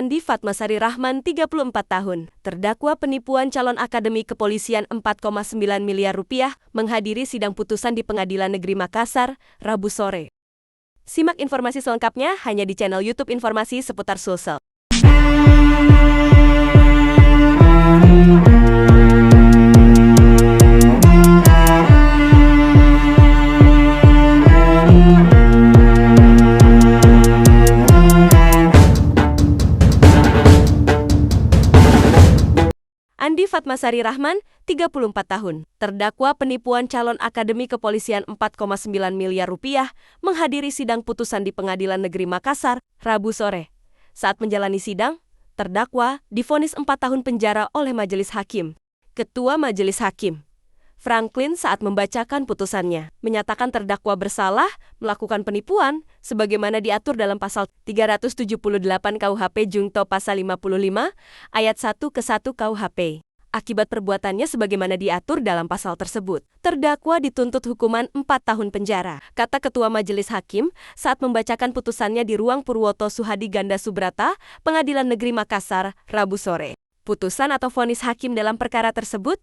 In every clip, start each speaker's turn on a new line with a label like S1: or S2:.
S1: Andi Fatmasari Rahman, 34 tahun, terdakwa penipuan calon akademi kepolisian 4,9 miliar rupiah, menghadiri sidang putusan di Pengadilan Negeri Makassar, Rabu sore. Simak informasi selengkapnya hanya di channel YouTube Informasi Seputar Sulsel. Andi Fatmasari Rahman, 34 tahun, terdakwa penipuan calon akademi kepolisian 4,9 miliar rupiah, menghadiri sidang putusan di Pengadilan Negeri Makassar, Rabu sore. Saat menjalani sidang, terdakwa divonis 4 tahun penjara oleh Majelis Hakim. Ketua Majelis Hakim, Franklin, saat membacakan putusannya, menyatakan terdakwa bersalah melakukan penipuan sebagaimana diatur dalam pasal 378 KUHP Junto pasal 55 ayat 1 ke 1 KUHP. Akibat perbuatannya sebagaimana diatur dalam pasal tersebut, terdakwa dituntut hukuman 4 tahun penjara, kata Ketua Majelis Hakim saat membacakan putusannya di Ruang Purwoto Suhadi Ganda Subrata, Pengadilan Negeri Makassar, Rabu sore. Putusan atau vonis hakim dalam perkara tersebut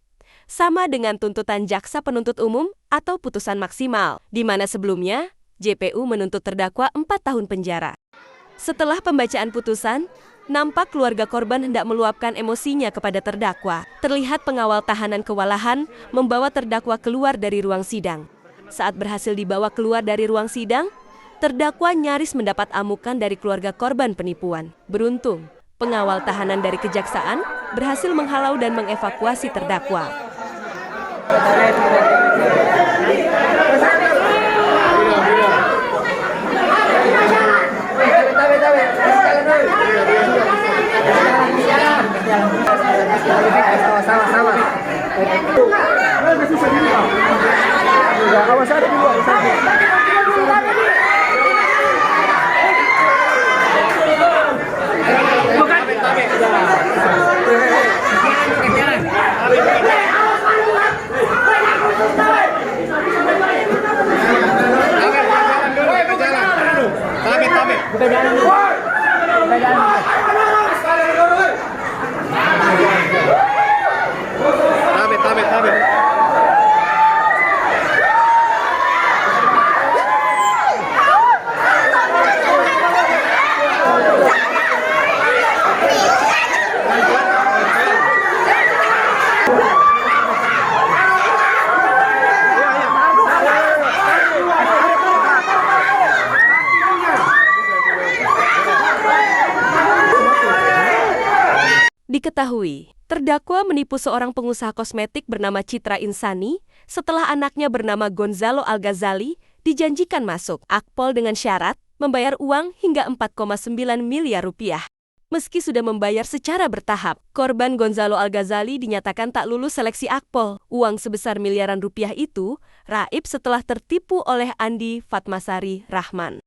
S1: sama dengan tuntutan jaksa penuntut umum atau putusan maksimal, di mana sebelumnya JPU menuntut terdakwa 4 tahun penjara. Setelah pembacaan putusan, nampak keluarga korban hendak meluapkan emosinya kepada terdakwa. Terlihat pengawal tahanan kewalahan membawa terdakwa keluar dari ruang sidang. Saat berhasil dibawa keluar dari ruang sidang, terdakwa nyaris mendapat amukan dari keluarga korban penipuan. Beruntung, pengawal tahanan dari kejaksaan berhasil menghalau dan mengevakuasi terdakwa. Diketahui, terdakwa menipu seorang pengusaha kosmetik bernama Citra Insani setelah anaknya bernama Gonzalo Al-Ghazali dijanjikan masuk Akpol dengan syarat membayar uang hingga 4,9 miliar rupiah. Meski sudah membayar secara bertahap, korban Gonzalo Al-Ghazali dinyatakan tak lulus seleksi Akpol. Uang sebesar miliaran rupiah itu raib setelah tertipu oleh Andi Fatmasari Rahman.